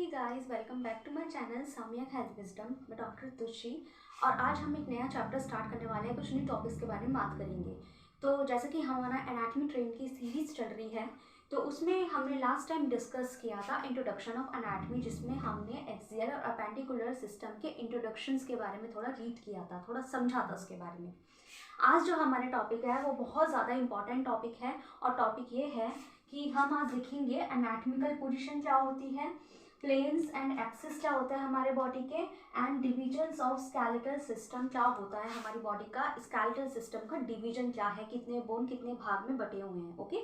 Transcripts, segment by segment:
Hey guys, welcome back to my channel Samyak health wisdom. मैं doctor Tushi और आज हम एक नया चैप्टर स्टार्ट करने वाले हैं। कुछ न्यू टॉपिक्स के बारे में बात करेंगे। तो जैसे कि हमारा एनाटॉमी ट्रेन की सीरीज चल रही है, तो उसमें हमने लास्ट टाइम डिस्कस किया था इंट्रोडक्शन ऑफ एनाटॉमी, जिसमें हमने एक्सियल और अपेंडिकुलर सिस्टम के इंट्रोडक्शंस के बारे में थोड़ा रीड किया था, थोड़ा समझा था उसके बारे में। आज जो हमारे टॉपिक है वो बहुत ज़्यादा इंपॉर्टेंट टॉपिक है और टॉपिक ये है कि हम आज देखेंगे एनाटॉमिकल पोजीशन क्या होती है, प्लेन्स एंड एक्सिस क्या होता है हमारे बॉडी के, and divisions of skeletal system क्या होता है हमारी बॉडी का, स्केलेटल सिस्टम का डिवीजन क्या है, कितने बोन कितने भाग में बटे हुए हैं। ओके,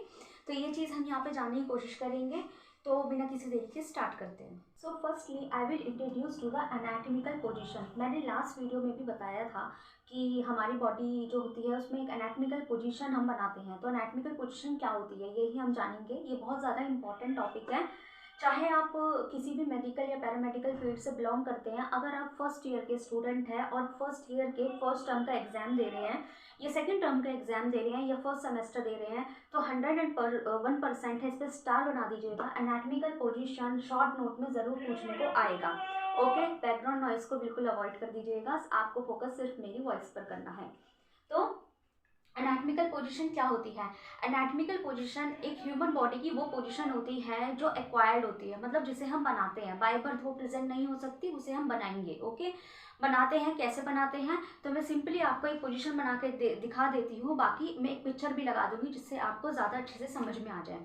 तो ये चीज़ हम यहाँ पे जानने की कोशिश करेंगे। तो बिना किसी देरी के स्टार्ट करते हैं। So firstly I will introduce to the anatomical position. मैंने लास्ट वीडियो में भी बताया था कि हमारी बॉडी जो होती है उसमें एक एनाटॉमिकल पोजीशन हम बनाते हैं। तो एनाटॉमिकल पोजीशन क्या होती है यही हम जानेंगे। ये बहुत ज़्यादा इंपॉर्टेंट टॉपिक है। चाहे आप किसी भी मेडिकल या पैरामेडिकल फील्ड से बिलोंग करते हैं, अगर आप फर्स्ट ईयर के स्टूडेंट हैं और फर्स्ट ईयर के फर्स्ट टर्म का एग्जाम दे रहे हैं या सेकंड टर्म का एग्जाम दे रहे हैं या फर्स्ट सेमेस्टर दे रहे हैं, तो 101% है, इस पर स्टार बना दीजिएगा। एनाटॉमिकल पोजीशन शॉर्ट नोट में ज़रूर पूछने को आएगा। ओके, बैकग्राउंड नॉइस को बिल्कुल अवॉइड कर दीजिएगा, आपको फोकस सिर्फ मेरी वॉइस पर करना है। तो एनाटॉमिकल पोजीशन क्या होती है? एनाटॉमिकल पोजीशन एक ह्यूमन बॉडी की वो पोजीशन होती है जो एक्वायर्ड होती है, मतलब जिसे हम बनाते हैं। बाय बर्थ वो प्रेजेंट नहीं हो सकती, उसे हम बनाएंगे। ओके, बनाते हैं, कैसे बनाते हैं? तो मैं सिंपली आपको एक पोजीशन बना के दिखा देती हूँ, बाकी मैं एक पिक्चर भी लगा दूंगी जिससे आपको ज़्यादा अच्छे से समझ में आ जाए।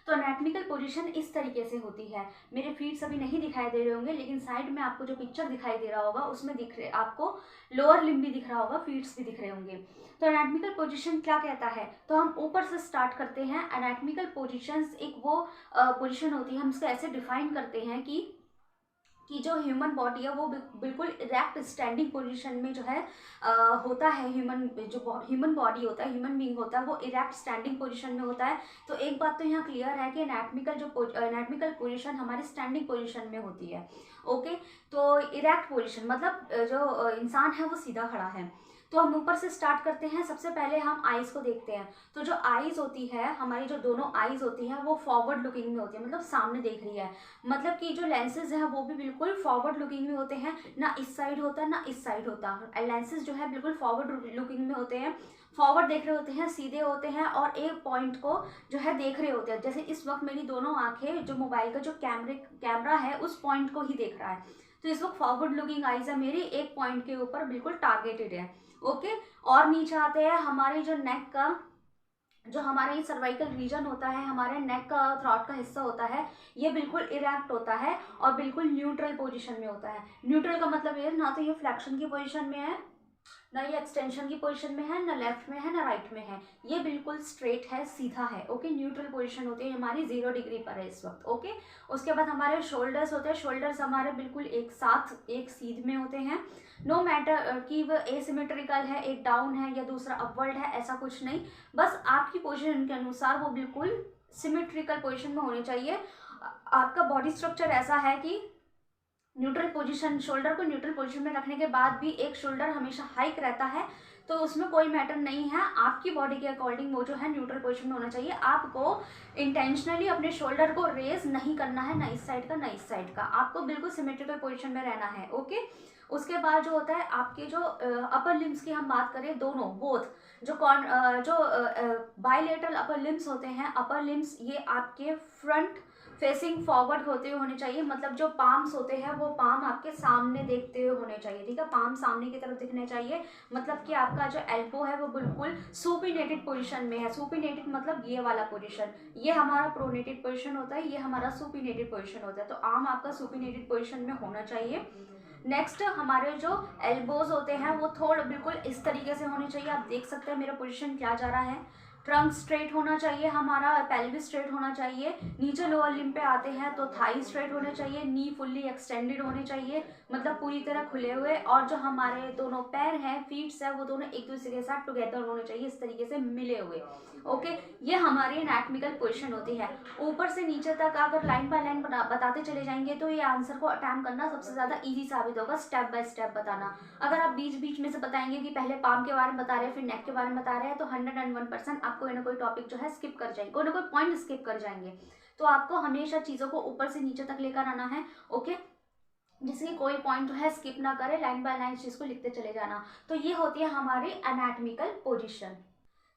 तो एनाटॉमिकल पोजीशन इस तरीके से होती है। मेरे फीट्स अभी नहीं दिखाई दे रहे होंगे, लेकिन साइड में आपको जो पिक्चर दिखाई दे रहा होगा उसमें दिख रहे आपको लोअर लिम्ब भी दिख रहा होगा, फीट्स भी दिख रहे होंगे। तो एनाटॉमिकल पोजीशन क्या कहता है? तो हम ऊपर से स्टार्ट करते हैं। एनाटॉमिकल पोजीशंस एक वो पोजीशन होती है, हम इसको ऐसे डिफाइन करते हैं कि जो ह्यूमन बॉडी है वो बिल्कुल इरेक्ट स्टैंडिंग पोजीशन में जो है होता है। ह्यूमन बॉडी होता है, ह्यूमन बीइंग होता है, वो इरेक्ट स्टैंडिंग पोजीशन में होता है। तो एक बात तो यहाँ क्लियर है कि एनाटॉमिकल पोजीशन हमारी स्टैंडिंग पोजीशन में होती है। ओके, तो इरेक्ट पोजीशन मतलब जो इंसान है वो सीधा खड़ा है। तो हम ऊपर से स्टार्ट करते हैं। सबसे पहले हम आईज को देखते हैं। तो जो आईज होती है हमारी, जो दोनों आईज होती है वो फॉरवर्ड लुकिंग में होती है, मतलब सामने देख रही है। मतलब कि जो लेंसेज है वो भी बिल्कुल फॉरवर्ड लुकिंग में होते हैं, ना इस साइड होता है ना इस साइड होता है। लेंसेज जो है बिल्कुल फॉरवर्ड लुकिंग में होते हैं, फॉरवर्ड देख रहे होते हैं, सीधे होते हैं और एक पॉइंट को जो है देख रहे होते हैं। जैसे इस वक्त मेरी दोनों आंखें जो मोबाइल का जो कैमरा है उस पॉइंट को ही देख रहा है। तो इस वक्त फॉरवर्ड लुकिंग आईज है मेरी, एक पॉइंट के ऊपर बिल्कुल टारगेटेड है। ओके, और नीचे आते हैं हमारे जो नेक का, जो हमारा ये सर्वाइकल रीजन होता है, हमारे नेक का थ्रॉट का हिस्सा होता है, ये बिल्कुल इरेक्ट होता है और बिल्कुल न्यूट्रल पोजीशन में होता है। न्यूट्रल का मतलब ये ना तो ये फ्लेक्शन की पोजीशन में है, ना ये एक्सटेंशन की पोजीशन में है, ना लेफ्ट में है ना राइट में है, ये बिल्कुल स्ट्रेट है, सीधा है। ओके, न्यूट्रल पोजीशन होती है हमारी, 0 डिग्री पर है इस वक्त। ओके, उसके बाद हमारे शोल्डर्स होते हैं। शोल्डर्स हमारे बिल्कुल एक साथ एक सीध में होते हैं। नो मैटर कि वो एसिमेट्रिकल है, एक डाउन है या दूसरा अपवर्ड है, ऐसा कुछ नहीं। बस आपकी पोजीशन के अनुसार वो बिल्कुल सिमेट्रिकल पोजीशन में होने चाहिए। आपका बॉडी स्ट्रक्चर ऐसा है कि न्यूट्रल पोजीशन, शोल्डर को न्यूट्रल पोजीशन में रखने के बाद भी एक शोल्डर हमेशा हाइक रहता है, तो उसमें कोई मैटर नहीं है। आपकी बॉडी के अकॉर्डिंग वो जो है न्यूट्रल पोजीशन में होना चाहिए। आपको इंटेंशनली अपने शोल्डर को रेज नहीं करना है, ना इस साइड का ना इस साइड का, आपको बिल्कुल सिमेट्रिकल पोजीशन में रहना है। ओके, उसके बाद जो होता है आपके जो अपर लिम्स की हम बात करें, दोनों बोथ जो बायलेटरल अपर लिम्स होते हैं, अपर लिम्स ये आपके फ्रंट फेसिंग फॉरवर्ड होते हुए होने चाहिए। मतलब जो पाम्स होते हैं वो पाम आपके सामने देखते हुए होने चाहिए। ठीक है, पाम सामने की तरफ दिखने चाहिए। मतलब कि आपका जो एल्बो है वो बिल्कुल सुपिनेटेड पोजीशन में है। सुपिनेटेड मतलब ये वाला पोजीशन, ये हमारा प्रोनेटेड पोजीशन होता है, ये हमारा सुपिनेटेड पोजीशन होता है। तो आर्म आपका सुपिनेटेड पोजीशन में होना चाहिए। नेक्स्ट हमारे जो एल्बोज होते हैं वो थोड़ा बिल्कुल इस तरीके से होने चाहिए। आप देख सकते हैं मेरा पोजीशन क्या जा रहा है। ट्रंक स्ट्रेट होना चाहिए हमारा, पेल्विस स्ट्रेट होना चाहिए। नीचे लोअर लिम्ब पे आते हैं तो थाई स्ट्रेट होने चाहिए, नी फुल्ली एक्सटेंडेड होने चाहिए, मतलब पूरी तरह खुले हुए, और जो हमारे दोनों पैर हैं, फीट्स है, वो दोनों एक दूसरे के साथ टुगेदर होने चाहिए, इस तरीके से मिले हुए। ओके, ये हमारी एनाटॉमिकल पोजीशन होती है। ऊपर से नीचे तक अगर लाइन बाय लाइन बताते चले जाएंगे तो ये आंसर को अटैम्प्ट करना सबसे ज़्यादा ईजी साबित होगा, स्टेप बाय स्टेप बताना। अगर आप बीच बीच में से बताएंगे कि पहले पाम के बारे में बता रहे हैं फिर नेक के बारे में बता रहे हैं, तो 101% आप कोई ना कोई टॉपिक जो है स्किप कर जाएंगे, कोई ना कोई पॉइंट स्किप कर जाएंगे। तो आपको हमेशा चीज़ों को ऊपर से नीचे तक लेकर आना है। ओके, जिसकी कोई पॉइंट जो है स्किप ना करे, लाइन बाय लाइन चीज़ को लिखते चले जाना। तो ये होती है हमारी एनाटॉमिकल पोजीशन।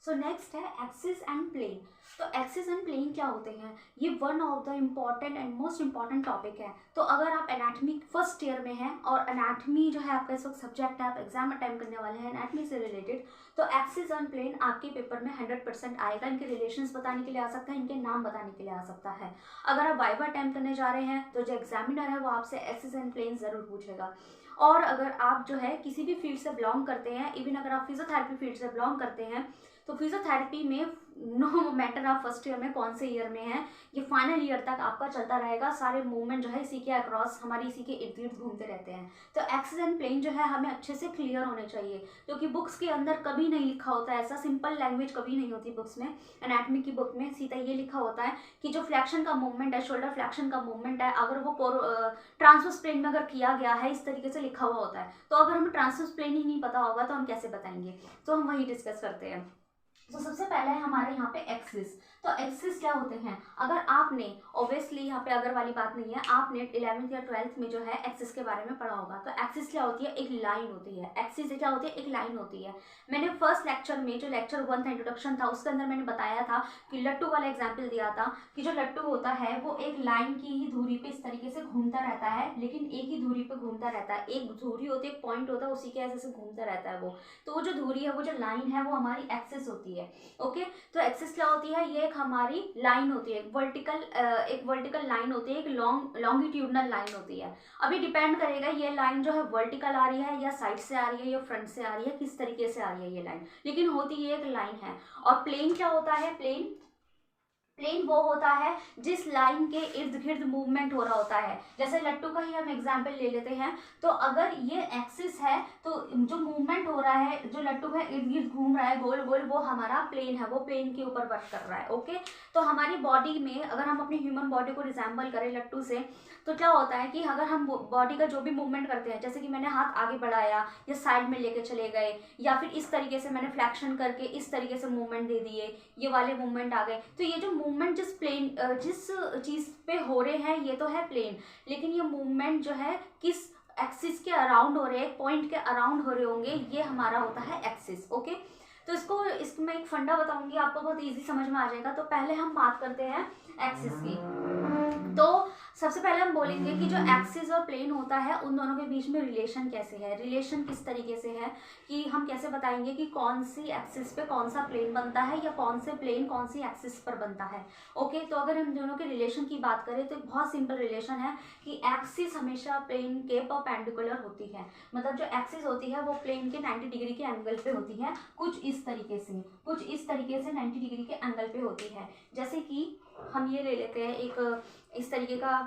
सो नेक्स्ट है एक्सिस एंड प्लेन। तो एक्सिस एंड प्लेन क्या होते हैं, ये one of the important and most important topic है। तो अगर आप एनाटॉमी फर्स्ट ईयर में हैं और एनाटॉमी जो है आपका इस वक्त सब्जेक्ट है, आप एग्जाम अटेम्प्ट करने वाले हैं एनाटॉमी से रिलेटेड, तो एक्सिस एंड प्लेन आपके पेपर में 100% आएगा। इनके रिलेशंस बताने के लिए आ सकता है, इनके नाम बताने के लिए आ सकता है। अगर आप वाइवा अटेम्प्ट करने जा रहे हैं तो जो एग्जामिनर है वो आपसे एक्सिस एंड प्लेन ज़रूर पूछेगा। और अगर आप जो है किसी भी फील्ड से बिलोंग करते हैं, इवन अगर आप फिजियोथेरेपी फील्ड से बिलोंग करते हैं, तो फिजियोथेरेपी में नो मैटर आप फर्स्ट ईयर में कौन से ईयर में है, ये फाइनल ईयर तक आपका चलता रहेगा। सारे मूवमेंट जो है इसी के अक्रॉस, हमारी इसी के इर्द गिर्द घूमते रहते हैं। तो एक्सिस एंड प्लेन जो है हमें अच्छे से क्लियर होने चाहिए, क्योंकि बुक्स के अंदर कभी नहीं लिखा होता है, ऐसा सिंपल लैंग्वेज कभी नहीं होती बुक्स में। एनाटॉमी की बुक में सीधा ये लिखा होता है कि जो फ्लैक्शन का मूवमेंट है, शोल्डर फ्लैक्शन का मूवमेंट है, अगर वो ट्रांसवर्स प्लेन में अगर किया गया है, इस तरीके से लिखा हुआ होता है। तो अगर हमें ट्रांसवर्स प्लेन ही नहीं पता होगा तो हम कैसे बताएंगे, तो हम वही डिस्कस करते हैं। तो सबसे पहले है हमारे यहाँ पे एक्सिस। तो एक्सिस क्या होते हैं, अगर आपने ऑब्वियसली यहाँ पे अगर वाली बात नहीं है, आपने 11th या 12th में जो है एक्सिस के बारे में पढ़ा होगा। तो एक्सिस क्या होती है, एक लाइन होती है। एक्सिस क्या होती है, एक लाइन होती है। मैंने फर्स्ट लेक्चर में, जो लेक्चर 1 था, इंट्रोडक्शन था, उसके अंदर मैंने बताया था कि लट्टू वाला एग्जाम्पल दिया था कि जो लट्टू होता है वो एक लाइन की ही धुरी पे इस तरीके से घूमता रहता है, लेकिन एक ही धुरी पे घूमता रहता है। एक धुरी होती है, एक पॉइंट होता है, उसी के ऐसे से घूमता रहता है वो। तो वो जो धुरी है, वो जो लाइन है, वो हमारी एक्सिस होती है। ओके, तो एक्सिस क्या होती है, ये एक हमारी लाइन होती है, एक वर्टिकल लाइन होती है, एक लॉन्गिट्यूडनल लाइन होती है। अभी डिपेंड करेगा ये लाइन जो है वर्टिकल आ रही है या साइड से आ रही है या फ्रंट से आ रही है, किस तरीके से आ रही है ये लाइन, लेकिन होती ये एक लाइन है। और प्लेन क्या होता है, प्लेन वो होता है जिस लाइन के इर्द गिर्द मूवमेंट हो रहा होता है। जैसे लट्टू का ही हम एग्जाम्पल ले लेते हैं, तो अगर ये एक्सिस है तो जो मूवमेंट हो रहा है, जो लट्टू है इर्द गिर्द घूम रहा है गोल गोल, वो हमारा प्लेन है, वो प्लेन के ऊपर वर्क कर रहा है। ओके, तो हमारी बॉडी में अगर हम अपनी ह्यूमन बॉडी को रिजेंबल करें लट्टू से, तो क्या होता है कि अगर हम बॉडी का जो भी मूवमेंट करते हैं, जैसे कि मैंने हाथ आगे बढ़ाया या साइड में लेके चले गए, या फिर इस तरीके से मैंने फ्लैक्शन करके इस तरीके से मूवमेंट दे दिए, ये वाले मूवमेंट आ गए, तो ये जो मूवमेंट जिस चीज़ पे हो रहे हैं ये तो है प्लेन, लेकिन ये मूवमेंट जो है किस एक्सिस के अराउंड हो रहे हैं, पॉइंट के अराउंड हो रहे होंगे, ये हमारा होता है एक्सिस। ओके, तो इसमें एक फंडा बताऊंगी, आपको बहुत इजी समझ में आ जाएगा। तो पहले हम बात करते हैं एक्सिस की। तो सबसे पहले हम बोलेंगे कि जो एक्सिस और प्लेन होता है, उन दोनों के बीच में रिलेशन कैसे है, रिलेशन किस तरीके से है, कि हम कैसे बताएंगे कि कौन सी एक्सिस पे कौन सा प्लेन बनता है या कौन से प्लेन कौन सी एक्सिस पर बनता है। ओके, तो अगर हम दोनों के रिलेशन की बात करें तो बहुत सिंपल रिलेशन है कि एक्सिस हमेशा प्लेन के परपेंडिकुलर होती है। मतलब जो एक्सिस होती है वो प्लेन के 90 डिग्री के एंगल पे होती है, कुछ इस तरीके से 90 डिग्री के एंगल पे होती है। जैसे कि हम ये ले लेते हैं, एक इस तरीके का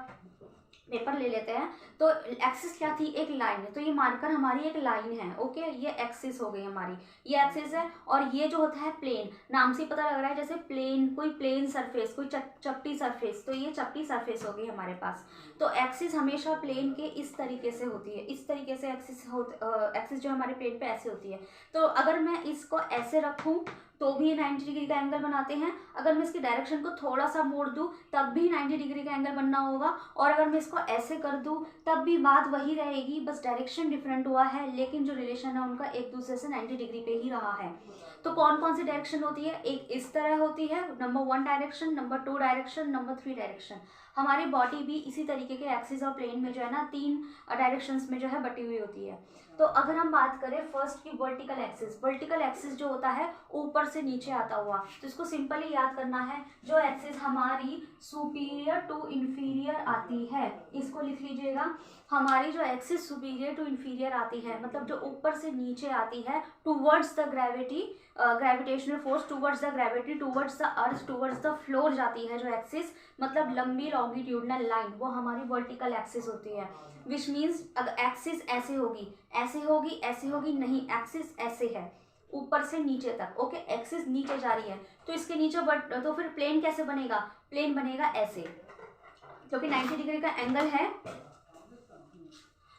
पेपर ले लेते हैं। तो एक्सिस क्या थी, एक लाइन है, तो ये मार्कर हमारी एक लाइन है। ओके, ये एक्सिस हो गई हमारी, ये एक्सिस है। और ये जो होता है प्लेन, नाम से पता लग रहा है, जैसे प्लेन, कोई प्लेन सरफेस, कोई चपटी सरफेस, तो ये चपटी सरफेस हो गई हमारे पास। तो एक्सिस हमेशा प्लेन के इस तरीके से होती है, इस तरीके से एक्सिस जो हमारे प्लेन पे ऐसे होती है। तो अगर मैं इसको ऐसे रखूँ तो भी 90 डिग्री का एंगल बनाते हैं, अगर मैं इसकी डायरेक्शन को थोड़ा सा मोड़ दूं तब भी 90 डिग्री का एंगल बनना होगा, और अगर मैं इसको ऐसे कर दूं तब भी बात वही रहेगी, बस डायरेक्शन डिफरेंट हुआ है, लेकिन जो रिलेशन है उनका एक दूसरे से 90 डिग्री पे ही रहा है। तो कौन कौन सी डायरेक्शन होती है, एक इस तरह होती है, number 1 direction, number 2 direction, number 3 direction. हमारी बॉडी भी इसी तरीके के एक्सिस और प्लेन में जो है ना 3 डायरेक्शंस में जो है बटी हुई होती है। तो अगर हम बात करें फर्स्ट की वर्टिकल एक्सिस जो होता है ऊपर से नीचे आता हुआ, तो इसको सिंपली याद करना है। जो एक्सिस हमारी सुपीरियर टू इंफीरियर आती है, इसको लिख लीजिएगा। हमारी जो एक्सिस सुपीरियर टू इंफीरियर आती है, मतलब जो ऊपर से नीचे आती है towards the gravity, gravitational force towards the gravity, towards the earth, towards the floor जाती है, जो एक्सिस मतलब लंबी लॉन्गिट्यूडनल लाइन, वो हमारी वर्टिकल एक्सिस होती है। विच मीन्स अगर एक्सिस ऐसे होगी, ऐसे होगी, ऐसे होगी, नहीं, एक्सिस ऐसे है ऊपर से नीचे तक। ओके, एक्सिस नीचे जा रही है तो इसके नीचे तो फिर प्लेन कैसे बनेगा? प्लेन बनेगा ऐसे, क्योंकि 90 डिग्री का एंगल है,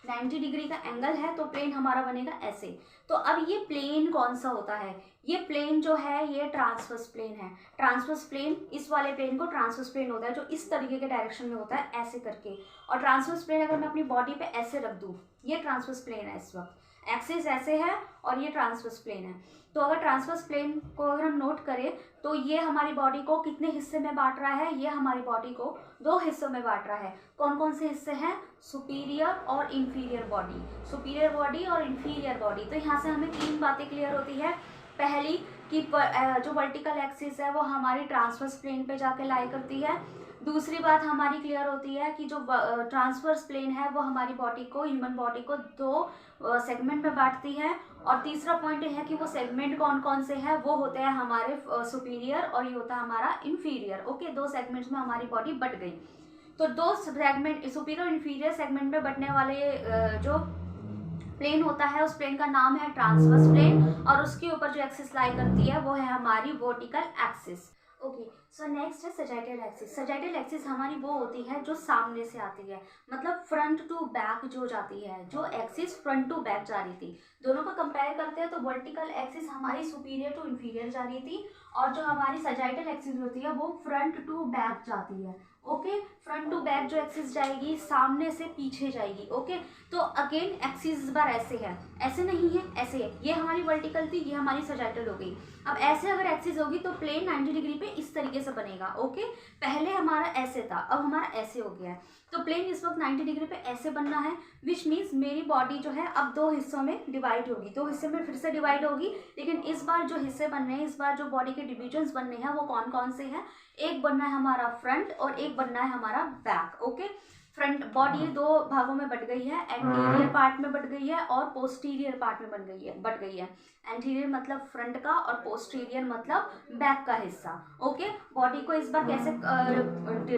90 डिग्री का एंगल है तो प्लेन हमारा बनेगा ऐसे। तो अब ये प्लेन कौन सा होता है? ये प्लेन जो है ये ट्रांसवर्स प्लेन है। ट्रांसवर्स प्लेन, इस वाले प्लेन को ट्रांसवर्स प्लेन होता है, जो इस तरीके के डायरेक्शन में होता है ऐसे करके। और ट्रांसवर्स प्लेन अगर मैं अपनी बॉडी पे ऐसे रख दूँ, ये ट्रांसवर्स प्लेन है, इस वक्त एक्सिस ऐसे है और ये ट्रांसवर्स प्लेन है। तो अगर ट्रांसवर्स प्लेन को अगर हम नोट करें तो ये हमारी बॉडी को कितने हिस्से में बांट रहा है? ये हमारी बॉडी को 2 हिस्सों में बांट रहा है। कौन कौन से हिस्से हैं? सुपीरियर और इंफीरियर बॉडी, सुपीरियर बॉडी और इंफीरियर बॉडी। तो यहाँ से हमें 3 बातें क्लियर होती है। पहली कि जो वर्टिकल एक्सिस है वो हमारी ट्रांसवर्स प्लेन पे जाके लाई करती है। दूसरी बात हमारी क्लियर होती है कि जो ट्रांसवर्स प्लेन है वो हमारी बॉडी को, ह्यूमन बॉडी को 2 सेगमेंट में बांटती है। और तीसरा पॉइंट है कि वो सेगमेंट कौन कौन से हैं? वो होते हैं हमारे सुपीरियर और ये होता है हमारा इंफीरियर। ओके, 2 सेगमेंट्स में हमारी बॉडी बट गई। तो 2 सेगमेंट, सुपीरियर और इंफीरियर सेगमेंट में बटने वाले जो प्लेन होता है उस प्लेन का नाम है ट्रांसवर्स प्लेन, और उसके ऊपर जो एक्सिस लाई करती है वो है हमारी vertical axis. Okay, so next है सजाइटल एक्सिस। सजाइटल एक्सिस हमारी वो होती है जो सामने से आती है, मतलब फ्रंट टू बैक जो जाती है, जो एक्सिस फ्रंट टू बैक जा रही थी। दोनों को कंपेयर करते हैं तो वर्टिकल एक्सिस हमारी सुपीरियर टू इंफीरियर जा रही थी, और जो हमारी सजाइटल एक्सिस होती है वो फ्रंट टू बैक जाती है। ओके, फ्रंट टू बैक जो एक्सिस जाएगी सामने से पीछे जाएगी। ओके, तो अगेन एक्सिस इस बार ऐसे है, ऐसे नहीं है, ऐसे है। ये हमारी वर्टिकल थी, ये हमारी सजाइटल हो गई। अब ऐसे अगर एक्सिस होगी तो प्लेन 90 डिग्री पे इस तरीके से बनेगा। ओके, पहले हमारा ऐसे था, अब हमारा ऐसे हो गया है। तो प्लेन इस वक्त 90 डिग्री पे ऐसे बनना है, विच मीन्स मेरी बॉडी जो है अब 2 हिस्सों में डिवाइड होगी, 2 हिस्से में फिर से डिवाइड होगी। लेकिन इस बार जो हिस्से बन रहे हैं, इस बार जो बॉडी के डिविजन्स बनने हैं वो कौन कौन से हैं? एक बनना है हमारा फ्रंट और एक बनना है हमारा बैक। ओके, फ्रंट बॉडी 2 भागों में बट गई है, एंटीरियर पार्ट में बट गई है और पोस्टीरियर पार्ट में बट गई है। एंटीरियर मतलब फ्रंट का और पोस्टीरियर मतलब बैक का हिस्सा। ओके, बॉडी को इस बार कैसे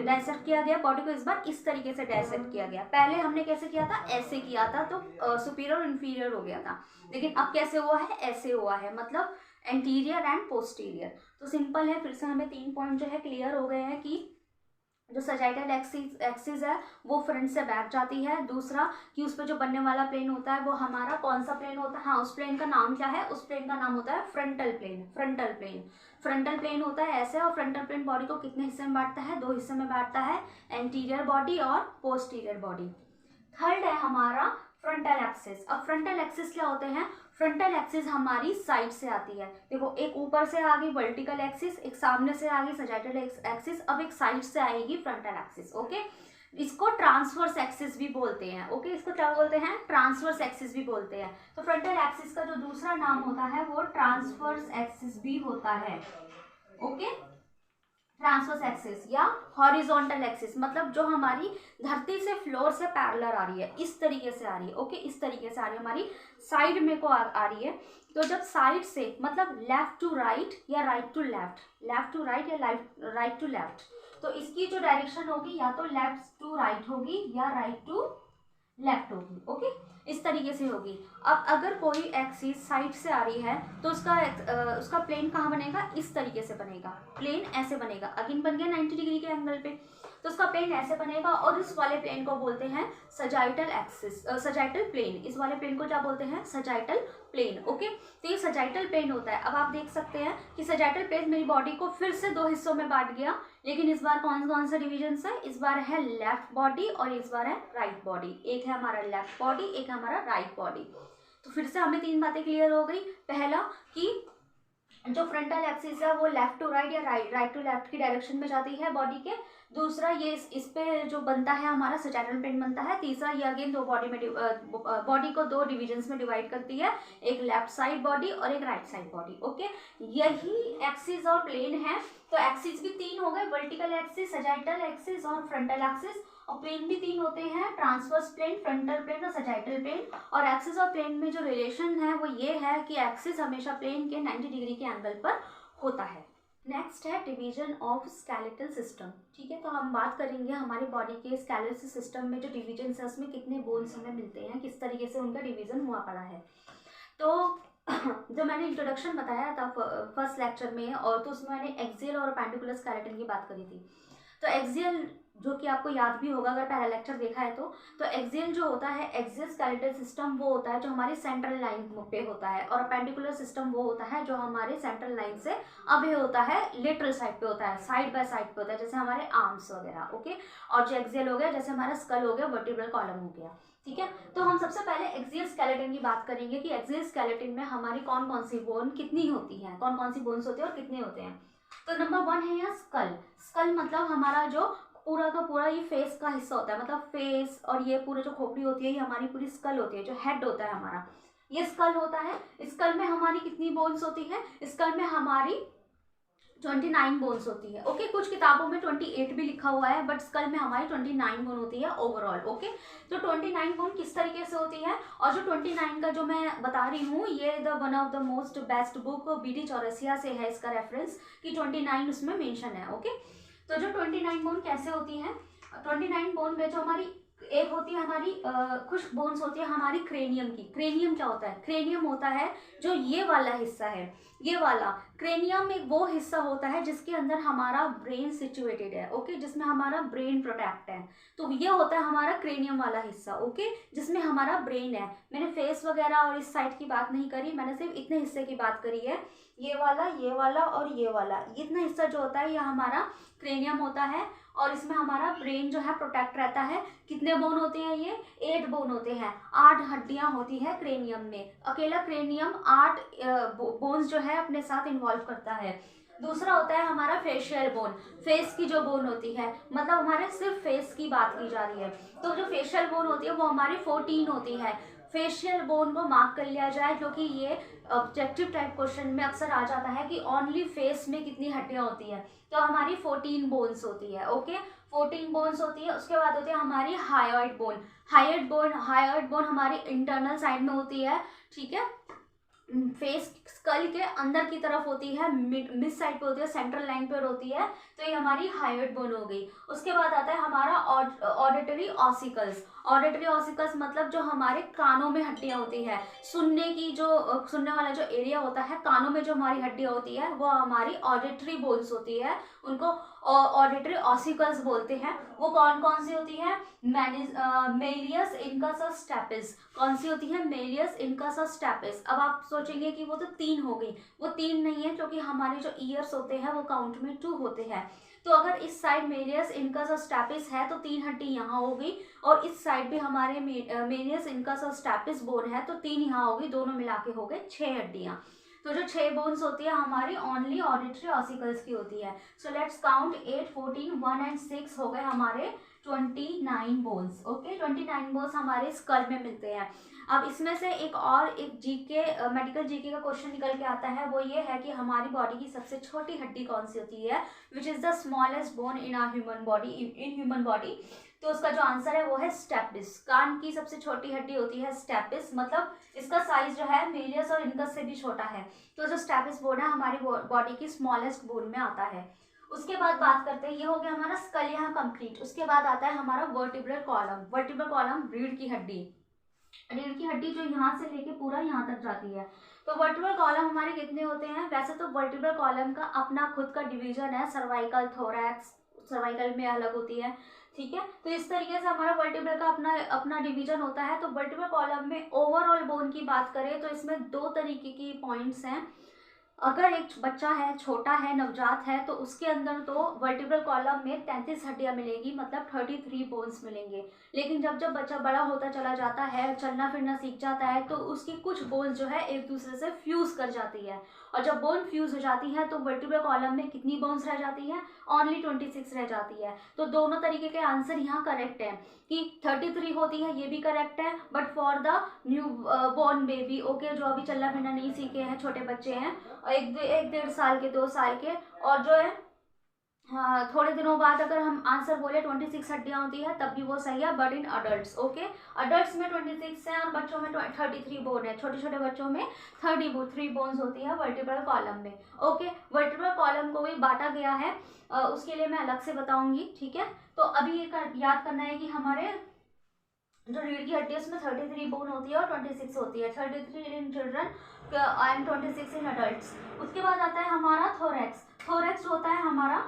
डाइसेक्ट किया गया? बॉडी को इस बार इस तरीके से डाइसेक्ट किया गया। पहले हमने कैसे किया था? ऐसे किया था, तो सुपीरियर और इंफीरियर हो गया था। लेकिन अब कैसे हुआ है? ऐसे हुआ है, मतलब एंटीरियर एंड पोस्टीरियर। तो सिंपल है, फिर से हमें 3 पॉइंट जो है क्लियर हो गए हैं कि जो सजाइटल एक्सिस है वो फ्रंट से बैक जाती है। दूसरा कि उस पर जो बनने वाला प्लेन होता है वो हमारा कौन सा प्लेन होता है? हाँ, उस प्लेन का नाम क्या है? उस प्लेन का नाम होता है फ्रंटल प्लेन। फ्रंटल प्लेन होता है ऐसे, और फ्रंटल प्लेन बॉडी को कितने हिस्से में बांटता है? 2 हिस्से में बांटता है, एंटीरियर बॉडी और पोस्टीरियर बॉडी। थर्ड है हमारा फ्रंटल एक्सिस। अब फ्रंटल एक्सिस क्या होते हैं? फ्रंटल एक्सिस हमारी साइड से आती है। देखो, एक ऊपर से आ गई वर्टिकल एक्सिस, एक सामने से आ गई सजाइटल एक्सिस, अब एक साइड से आएगी फ्रंटल एक्सिस। ओके, इसको ट्रांसवर्स एक्सिस भी बोलते हैं। ओके, इसको क्या बोलते हैं? ट्रांसवर्स एक्सिस भी बोलते हैं। तो फ्रंटल एक्सिस का जो दूसरा नाम होता है वो ट्रांसवर्स एक्सिस भी होता है। ओके, ट्रांसवर्स एक्सिस या हॉरिजॉन्टल एक्सिस, मतलब जो हमारी धरती से फ्लोर से पैरेलल आ रही है, इस तरीके से आ रही है। ओके, इस तरीके से आ रही है, हमारी साइड में को आ रही है। तो जब साइड से, मतलब लेफ्ट टू राइट या right to left, left to right या राइट टू लेफ्ट, तो इसकी जो डायरेक्शन होगी या तो लेफ्ट टू राइट होगी या राइट टू लेफ्ट होगी। ओके, इस तरीके से होगी। अब अगर कोई एक्सिस साइड से आ रही है तो उसका प्लेन कहाँ बनेगा? इस तरीके से बनेगा, प्लेन ऐसे बनेगा। अगेन बन गया 90 डिग्री के एंगल पे, तो उसका प्लेन ऐसे बनेगा, और इस वाले प्लेन को बोलते हैं सजाइटल एक्सिस, सजाइटल प्लेन। इस वाले प्लेन को क्या बोलते हैं? Sagittal plane. ओके, तो ये सजाइटल प्लेन होता है। अब आप देख सकते हैं कि सजाइटल प्लेन मेरी बॉडी को फिर से 2 हिस्सों में बांट गया, लेकिन इस बार कौन कौन सा डिविजन है? इस बार है लेफ्ट बॉडी और इस बार है राइट बॉडी। एक है हमारा लेफ्ट बॉडी, एक है हमारा राइट बॉडी। तो फिर से हमें 3 बातें क्लियर हो गई। पहला कि जो फ्रंटल एक्सिस है वो लेफ्ट टू राइट या राइट टू लेफ्ट की डायरेक्शन में जाती है बॉडी के। दूसरा, ये इस पे जो बनता है हमारा सजाइटल प्लेन बनता है। तीसरा, ये अगेन बॉडी को 2 डिविजन्स में डिवाइड करती है, एक लेफ्ट साइड बॉडी और एक राइट साइड बॉडी। ओके, यही एक्सिस और प्लेन है। तो एक्सिस भी 3 हो गए, वर्टिकल एक्सिस, सजाइटल एक्सिस और फ्रंटल एक्सिस। और प्लेन भी 3 होते हैं, ट्रांसवर्स प्लेन, फ्रंटल प्लेन और सजाइटल प्लेन। और एक्सिस और प्लेन में जो रिलेशन है वो ये है कि एक्सिस हमेशा प्लेन के 90 डिग्री के एंगल पर होता है। नेक्स्ट है डिवीजन ऑफ स्केलेटल सिस्टम। ठीक है, तो हम बात करेंगे हमारी बॉडी के स्केलेटल सिस्टम में जो डिवीजन है उसमें कितने बोन्स हमें मिलते हैं, किस तरीके से उनका डिवीजन हुआ पड़ा है। तो जो मैंने इंट्रोडक्शन बताया था फर्स्ट लेक्चर में, और तो उसमें मैंने एक्सियल और पेंडिकुलर स्केलेटन की बात करी थी। तो एक्सियल जो कि आपको याद भी होगा अगर पहला लेक्चर देखा है तो एक्सियल जो होता है, एक्सियल स्केलेटल सिस्टम वो होता है जो हमारी सेंट्रल लाइन पे होता है, और पेंडिकुलर सिस्टम वो होता है जो हमारे सेंट्रल लाइन से अवे होता है, लेटरल साइड पे होता है, साइड बाय साइड पे होता है, जैसे हमारे आर्म्स वगैरह। ओके, और जो एक्सियल हो गया जैसे हमारा स्कल हो गया, वर्टिब्रल कॉलम हो गया। ठीक है, तो हम सबसे पहले एक्सियल स्केलेटन की बात करेंगे कि एक्सियल स्केलेटन में हमारी कौन कौन सी बोन कितनी होती है, कौन कौन सी बोन्स होती है और कितने होते हैं। तो नंबर 1 है यहाँ स्कल। स्कल मतलब हमारा जो पूरा का पूरा ये फेस का हिस्सा होता है, मतलब फेस और ये पूरा जो खोपड़ी होती है ये हमारी पूरी स्कल होती है, जो हेड होता है हमारा ये स्कल होता है। स्कल में हमारी कितनी बोन्स होती है, स्कल में हमारी 29 बोन्स होती है। ओके, कुछ किताबों में 28 भी लिखा हुआ है, बट स्कल में हमारी 29 बोन होती है ओवरऑल। ओके, तो 29 बोन किस तरीके से होती है, और जो 29 का जो मैं बता रही हूँ ये one of the most best book BD Chaurasia से है इसका रेफरेंस, कि 29 उसमें मेंशन है। ओके, तो जो 29 बोन कैसे होती है, 29 बोन में जो हमारी एक होती है हमारी खुश्क बोन्स होती है हमारी क्रेनियम की। क्रेनियम क्या होता है, क्रेनियम होता है जो ये वाला हिस्सा है, ये वाला क्रेनियम एक वो हिस्सा होता है जिसके अंदर हमारा ब्रेन सिचुएटेड है। ओके, जिसमें हमारा ब्रेन प्रोटेक्ट है, तो ये होता है हमारा क्रेनियम वाला हिस्सा। ओके, जिसमें हमारा ब्रेन है। मैंने फेस वगैरह और इस साइड की बात नहीं करी, मैंने सिर्फ इतने हिस्से की बात करी है, ये वाला और ये वाला, इतना हिस्सा जो होता है ये हमारा क्रेनियम होता है, और इसमें हमारा ब्रेन जो है प्रोटेक्ट रहता है। कितने बोन होते हैं ये, 8 बोन होते हैं, 8 हड्डियां होती है क्रेनियम में। अकेला क्रेनियम 8 बोन्स जो है अपने साथ इन्वॉल्व करता है। दूसरा होता है हमारा फेशियल बोन, फेस की जो बोन होती है, मतलब हमारे सिर्फ फेस की बात की जा रही है, तो जो फेशियल बोन होती है वो हमारी 14 होती है। फेशियल बोन को मार्क कर लिया जाए क्योंकि ये ऑब्जेक्टिव टाइप क्वेश्चन में अक्सर आ जाता है कि ओनली फेस में कितनी हड्डियां होती है, तो हमारी 14 बोन्स होती है। ओके, 14 बोन्स होती है। उसके बाद होती है हमारी हायोइड बोन। हायोइड बोन हमारी इंटरनल साइड में होती है। ठीक है, फेस स्कल के अंदर की तरफ होती है, मिड साइड पे होती है, सेंट्रल लाइन पर होती है, तो ये हमारी हायोइड बोन हो गई। उसके बाद आता है हमारा ऑडिटरी ऑसिकल्स। ऑडिटरी ऑसिकल्स मतलब जो हमारे कानों में हड्डियां होती है, सुनने की जो सुनने वाला जो एरिया होता है कानों में जो हमारी हड्डियां होती है वो हमारी ऑडिटरी बोन्स होती है, उनको ऑडिटरी ऑसिकल्स बोलते हैं। वो कौन कौन सी होती है, मेलियस इनकस और स्टेपिस। कौन सी होती है, मेलियस इनकस और स्टेपिस। अब आप सोचेंगे कि वो तो 3 हो गई, वो 3 नहीं है क्योंकि हमारे जो ईयर्स होते हैं वो काउंट में 2 होते हैं। तो अगर इस साइड मेलियस इनकस और स्टेपिस है तो 3 हड्डी यहाँ हो गई, और इस साइड भी हमारे मेलियस इनकस और स्टेपिस बोन है तो 3 यहाँ हो गई, दोनों मिला के हो गए 6 हड्डियाँ। तो जो 6 बोन्स होती है हमारी ओनली ऑडिटरी ऑसिकल्स की होती है। सो लेट्स काउंट 8, 14, 1 एंड 6 हो गए हमारे 29 बोन्स। ओके, 29 बोन्स हमारे स्कल में मिलते हैं। अब इसमें से एक जीके मेडिकल जीके का क्वेश्चन निकल के आता है, वो ये है कि हमारी बॉडी की सबसे छोटी हड्डी कौन सी होती है, which is the smallest bone in our human body. तो उसका जो आंसर है वो है स्टेपिस। कान की सबसे छोटी हड्डी होती है स्टेपिस, मतलब इसका साइज जो है मेलियस और इनकस से भी छोटा है, तो जो स्टेपिस बोन है हमारी बॉडी की स्मॉलेस्ट बोन में आता है। उसके बाद बात करते हैं, ये हो गया हमारा स्कल यहाँ कंप्लीट। उसके बाद आता है हमारा वर्टिब्रल कॉलम। वर्टिब्रल कॉलम रीढ़ की हड्डी, रीढ़ की हड्डी जो यहाँ से लेके पूरा यहाँ तक जाती है। तो वर्टिब्रल कॉलम हमारे कितने होते हैं, वैसे तो वर्टिब्रल कॉलम का अपना खुद का डिवीजन है, सर्वाइकल, थोरैक्स, सर्वाइकल में अलग होती है। ठीक है, तो इस तरीके से हमारा वर्टिब्रल का अपना डिवीजन होता है। तो वर्टिब्रल कॉलम में ओवरऑल बोन की बात करें तो इसमें 2 तरीके की पॉइंट्स हैं। अगर एक बच्चा है, छोटा है, नवजात है, तो उसके अंदर तो वर्टिब्रल कॉलम में 33 हड्डियां मिलेगी, मतलब 33 बोन्स मिलेंगे। लेकिन जब जब बच्चा बड़ा होता चला जाता है, चलना फिरना सीख जाता है, तो उसकी कुछ बोन्स जो है एक दूसरे से फ्यूज कर जाती है, और जब बोन फ्यूज हो जाती है तो वर्टिब्रल कॉलम में कितनी बोन्स रह जाती हैं, ओनली 26 रह जाती है। तो दोनों तरीके के आंसर यहाँ करेक्ट है कि 33 होती है, ये भी करेक्ट है, but for the new born baby, okay, जो अभी चलना फिरना नहीं सीखे हैं, छोटे बच्चे हैं, 1 1.5 साल के, 2 साल के, और जो है हाँ, थोड़े दिनों बाद अगर हम आंसर बोले 26 हड्डियां होती है तब भी वो सही है, but in adults. Okay, adults में 26 है और बच्चों में 33 बोन है। छोटे छोटे बच्चों में 33 बोन्स होती है वर्टिब्रल कॉलम में। ओके, वर्टिब्रल कॉलम को भी बांटा गया है, उसके लिए मैं अलग से बताऊंगी, ठीक है। तो अभी ये याद करना है कि हमारे जो रीढ़ की हड्डी है उसमें 33 बोन होती है और 26 होती है, 33 in children and 26 in adults. उसके बाद आता है हमारा थोरैक्स। थोरैक्स होता है हमारा,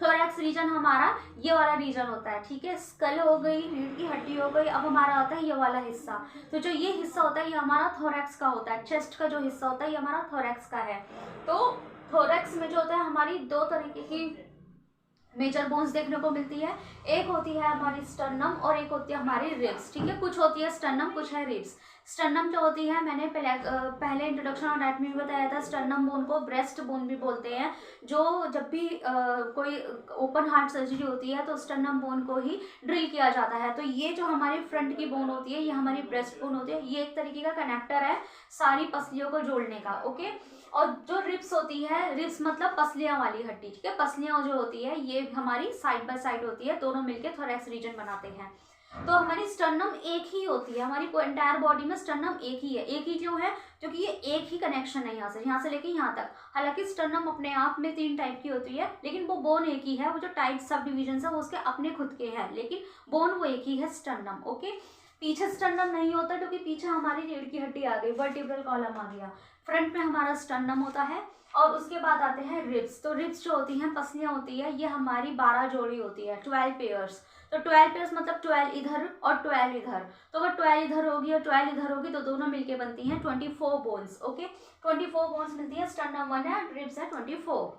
थोरैक्स रीजन हमारा ये वाला रीजन होता है, ठीक है। स्कल हो गई, रीढ़ की हड्डी हो गई, अब हमारा आता है ये वाला हिस्सा। तो जो ये हिस्सा होता है ये हमारा थोरैक्स का होता है। चेस्ट का जो हिस्सा होता है ये हमारा थोरैक्स का है। तो थोरैक्स में जो होता है हमारी दो तरीके की मेजर बोन्स देखने को मिलती है। एक होती है हमारी स्टर्नम और एक होती है हमारी रिब्स, ठीक है। कुछ होती है स्टर्नम, कुछ है रिब्स। स्टर्नम जो होती है, मैंने पहले इंट्रोडक्शन और एनाटॉमी में बताया था, स्टर्नम बोन को ब्रेस्ट बोन भी बोलते हैं। जो जब भी कोई ओपन हार्ट सर्जरी होती है तो स्टर्नम बोन को ही ड्रिल किया जाता है। तो ये जो हमारी फ्रंट की बोन होती है ये हमारी ब्रेस्ट बोन होती है। ये एक तरीके का कनेक्टर है सारी पसलियों को जोड़ने का। ओके, और जो रिब्स होती है, रिब्स मतलब पसलियां वाली हड्डी, ठीक है। पसलियां जो होती है ये हमारी साइड बाय साइड होती है, दोनों मिलकर थोरैक्स रीजन बनाते हैं। तो हमारी स्टर्नम एक ही होती है, हमारी एंटायर बॉडी में स्टर्नम एक ही है। एक ही क्यों है? क्योंकि ये एक ही कनेक्शन है यहाँ से लेके यहाँ तक। हालांकि स्टर्नम अपने आप में 3 टाइप की होती है, लेकिन वो बोन एक ही है। वो जो टाइप सब डिविजन है वो उसके अपने खुद के हैं, लेकिन बोन वो एक ही है, स्टर्नम। ओके, पीछे स्टर्नम नहीं होता क्योंकि पीछे हमारी रीढ़ की हड्डी आ गई, वर्टिब्रल कॉलम आ गया। फ्रंट में हमारा स्टर्नम होता है और उसके बाद आते हैं रिब्स। तो रिब्स जो होती हैं, पसलियां होती है, ये हमारी 12 जोड़ी होती है, 12 पेयर्स। तो 12 पेयर्स मतलब 12 इधर और 12 इधर। तो अगर 12 इधर होगी और 12 इधर होगी तो दोनों मिलके बनती हैं 24 बोन्स। ओके, 24 बोन्स मिलती है। स्टर्नम 1 है, रिब्स है 24।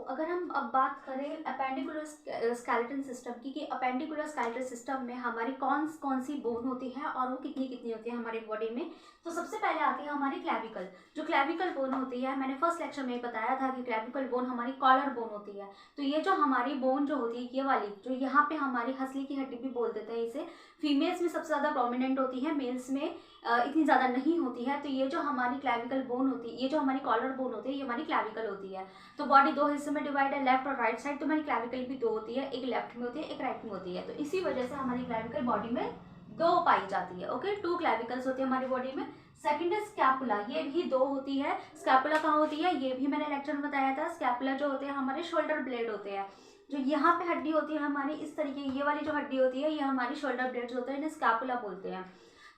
अगर हम अब बात करें अपेंडिकुलर स्केलेटन सिस्टम की, कि अपेंडिकुलर स्केलेटन सिस्टम में हमारी कौन कौन सी बोन होती है और वो कितनी कितनी होती है हमारी बॉडी में। तो सबसे पहले आती है हमारी क्लैविकल। जो क्लैविकल बोन होती है, मैंने फर्स्ट लेक्चर में बताया था कि क्लैविकल बोन हमारी कॉलर बोन होती है। तो ये जो हमारी बोन जो होती है, ये वाली जो यहाँ पे हमारी हंसली की हड्डी भी बोल देते हैं इसे, फीमेल्स में सबसे ज़्यादा प्रोमिनेंट होती है, मेल्स में इतनी ज़्यादा नहीं होती है। तो ये जो हमारी क्लैविकल बोन होती है, ये जो हमारी कॉलर बोन होती है, ये हमारी क्लैविकल होती है। तो बॉडी 2 हिस्से में डिवाइड है, लेफ्ट और राइट साइड। तो हमारी क्लैविकल भी 2 होती है, एक लेफ्ट में होती है, एक राइट में होती है। तो इसी वजह से हमारी क्लैविकल बॉडी में 2 पाई जाती है। ओके, 2 क्लैविकल्स होती है हमारी बॉडी में। सेकंड है स्कैपुला, ये भी 2 होती है। स्कैपुला कहाँ होती है, ये भी मैंने लेक्चर में बताया था। स्कैपुला जो होते हैं हमारे शोल्डर ब्लेड होते हैं। जो यहाँ पे हड्डी होती है हमारी, इस तरीके ये वाली जो हड्डी होती है ये हमारी शोल्डर ब्लेड्स होते हैं, इन्हें स्कैपुला बोलते हैं।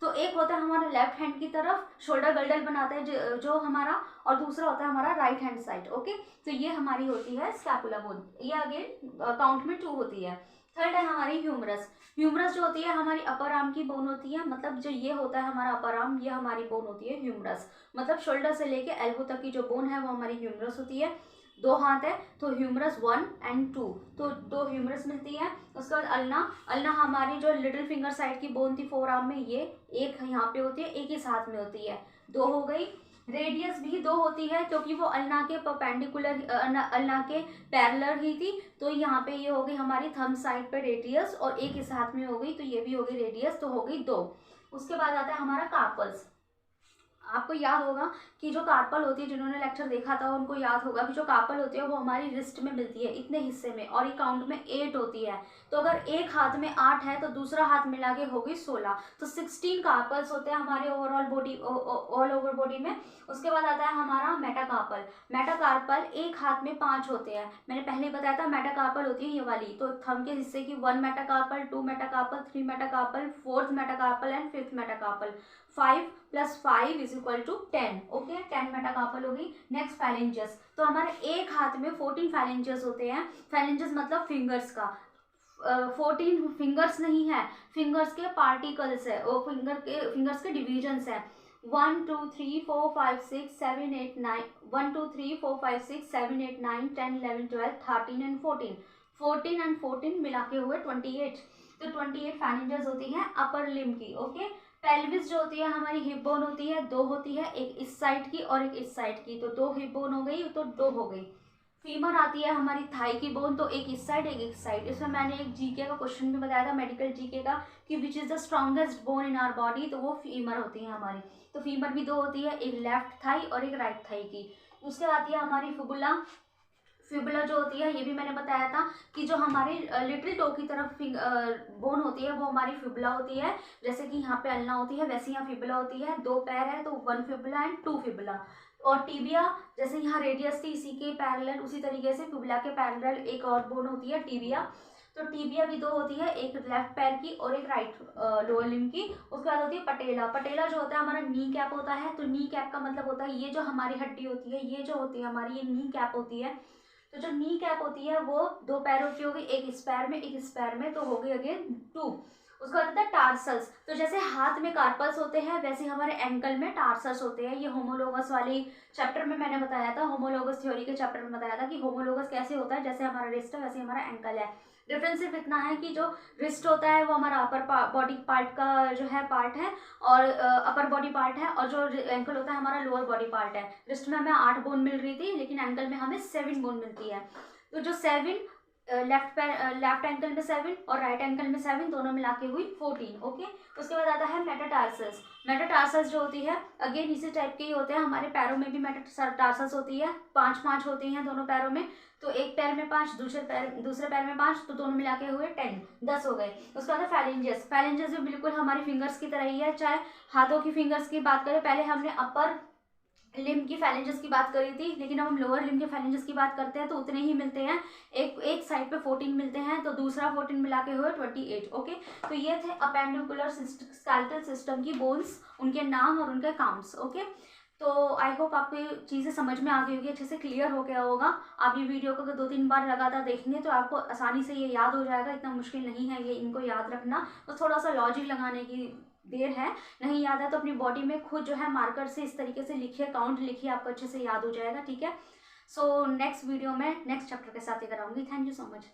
तो एक होता है हमारा लेफ्ट हैंड की तरफ, शोल्डर गल्डल बनाता है जो हमारा, और दूसरा होता है हमारा राइट हैंड साइड। ओके, तो ये हमारी होती है स्कैपुला बोन। ये अगेन काउंट में 2 होती है। थर्ड है हमारी ह्यूमरस। ह्यूमरस जो होती है हमारी अपर आर्म की बोन होती है, मतलब जो ये होता है हमारा अपर आर्म, ये हमारी बोन होती है ह्यूमरस। मतलब शोल्डर से लेके एल्बो तक की जो बोन है वो हमारी ह्यूमरस होती है। 2 हाथ है तो ह्यूमरस 1 एंड 2, तो 2 ह्यूमरस मिलती है। उसके बाद अल्ना, अल्ना हमारी जो लिटिल फिंगर साइड की बोन थी फोर आर्म में, ये एक यहाँ पे होती है, एक ही साथ में होती है, 2 हो गई। रेडियस भी 2 होती है क्योंकि वो अल्ना के परपेंडिकुलर, अल्ना के पैरेलल ही थी। तो यहाँ पे ये हो गई हमारी थंब साइड पे रेडियस, और एक इस हाथ में हो गई, तो ये भी हो गई रेडियस, तो हो गई 2। उसके बाद आता है हमारा कार्पल्स। आपको याद होगा कि जो कार्पल होती है, जिन्होंने लेक्चर देखा था उनको याद होगा कि जो कार्पल होती है वो हमारी रिस्ट में मिलती है, इतने हिस्से में, और ये काउंट में 8 होती है। तो अगर एक हाथ में 8 है तो दूसरा हाथ मिला के होगी 16। तो 16 कार्पल्स होते हैं हमारे overall body, all over body में। उसके बाद आता है हमारा मेटाकार्पल। मेटाकार्पल एक हाथ में 5 होते हैं, मैंने पहले बताया था। मेटाकार्पल होती है ये वाली, तो थंब के हिस्से की 1 metacarpal, 2 metacarpal, 3 metacarpal, 4th metacarpal and 5th metacarpal. 5 + 5 = 10। Okay, 10 metacarpal होगी। Next phalanges. तो हमारे एक हाथ में 14 फैलेंजेस होते हैं। फैलेंजेस मतलब फिंगर्स का, 14 फिंगर्स नहीं है, फिंगर्स के पार्टिकल्स है, और फिंगर्स के डिविजन्स है। 1 2 3 4 5 6 7 8 9, 1 2 3 4 5 6 7 8 9 10 11 12 13 एंड 14, 14 एंड 14 मिला के हुए 28। तो 28 फैलेंजेस होती हैं अपर लिम्ब की। ओके, पेल्विस जो होती है हमारी हिप बोन होती है, 2 होती है, एक इस साइड की और एक इस साइड की, तो 2 हिप बोन हो गई, तो 2 हो गई। फीमर आती है हमारी थाई की बोन, तो एक इस साइड एक इस साइड। इसमें मैंने एक जीके का क्वेश्चन भी बताया था, मेडिकल जीके का, कि which is the strongest bone in our body, तो वो फीमर होती है हमारी। तो फीमर भी 2 होती है, एक लेफ्ट थाई और एक राइट थाई की। उसके बाद आती है हमारी फिबुला। फिबुला जो होती है, ये भी मैंने बताया था कि जो हमारी लिटिल टो की तरफ बोन होती है वो हमारी फिबुला होती है। जैसे कि यहाँ पे अल्ना होती है वैसे यहाँ फिबुला होती है। 2 पैर है तो 1 फिबुला एंड 2 फिबुला। और टीबिया जैसे यहाँ रेडियस थी इसी के पैरेलल, उसी तरीके से फिबुला के पैरेलल एक और बोन होती है टीबिया। तो टीबिया भी 2 होती है, एक लेफ्ट पैर की और एक राइट लोअर लिम्ब की। उसके बाद होती है पटेला। पटेला जो होता है हमारा नी कैप होता है। तो नी कैप का मतलब होता है ये जो हमारी हड्डी होती है, ये जो होती है हमारी, ये नी कैप होती है। तो जो नी कैप होती है वो 2 पैरों की होगी, एक इस पैर में एक इस पैर में, तो हो गई अगेन 2। उसका बाद होता है टार्सल्स। तो जैसे हाथ में कार्पल्स होते हैं वैसे हमारे एंकल में टार्सल्स होते हैं। ये होमोलोगस वाली चैप्टर में मैंने बताया था, होमोलोगस थ्योरी के चैप्टर में बताया था कि होमोलोगस कैसे होता है, जैसे हमारा रिस्ट है वैसे हमारा एंकल है। डिफरेंस सिर्फ इतना है कि जो रिस्ट होता है वो हमारा अपर बॉडी पार्ट का जो है पार्ट है, और अपर बॉडी पार्ट है, और जो एंकल होता है हमारा लोअर बॉडी पार्ट है। रिस्ट में हमें 8 बोन मिल रही थी, लेकिन एंकल में हमें 7 बोन मिलती है। तो जो 7 लेफ्ट एंकल में 7 और राइट एंकल में 7 दोनों मिला के हुई 14। ओके। उसके बाद आता है मेटाटार्सल्स। मेटाटार्सल्स जो होती है अगेन इसी टाइप के ही होते हैं। हमारे पैरों में भी मेटाटार्सल्स होती है, 5 होती हैं दोनों पैरों में। तो एक पैर में 5, दूसरे पैर में 5, तो दोनों मिला के हुए 10 हो गए। उसके बाद फैलेंजेस। फैलेंजेस भी बिल्कुल हमारी फिंगर्स की तरह ही है। चाहे हाथों की फिंगर्स की बात करें, पहले हमने अपर लिम्ब की फैलेंजेस की बात करी थी, लेकिन अब हम लोअर लिम्ब के फैलेंजेस की बात करते हैं तो उतने ही मिलते हैं। एक साइड पे 14 मिलते हैं, तो दूसरा 14 मिला के हुए 28। ओके। तो ये थे अपेंडिकुलर स्केलेटल सिस्टम की बोन्स, उनके नाम और उनके काउंट्स। ओके। तो आई होप आपको ये चीज़ें समझ में आ गई होगी, अच्छे से क्लियर हो गया होगा। आप ये वीडियो को अगर 2-3 बार लगातार देखेंगे तो आपको आसानी से ये याद हो जाएगा। इतना मुश्किल नहीं है ये इनको याद रखना, तो थोड़ा सा लॉजिक लगाने की देर है। नहीं याद है तो अपनी बॉडी में खुद जो है मार्कर से इस तरीके से लिखिए, काउंट लिखिए, आपको अच्छे से याद हो जाएगा। ठीक है। सो नेक्स्ट वीडियो में नेक्स्ट चैप्टर के साथ लेकर आऊँगी। Thank you so much.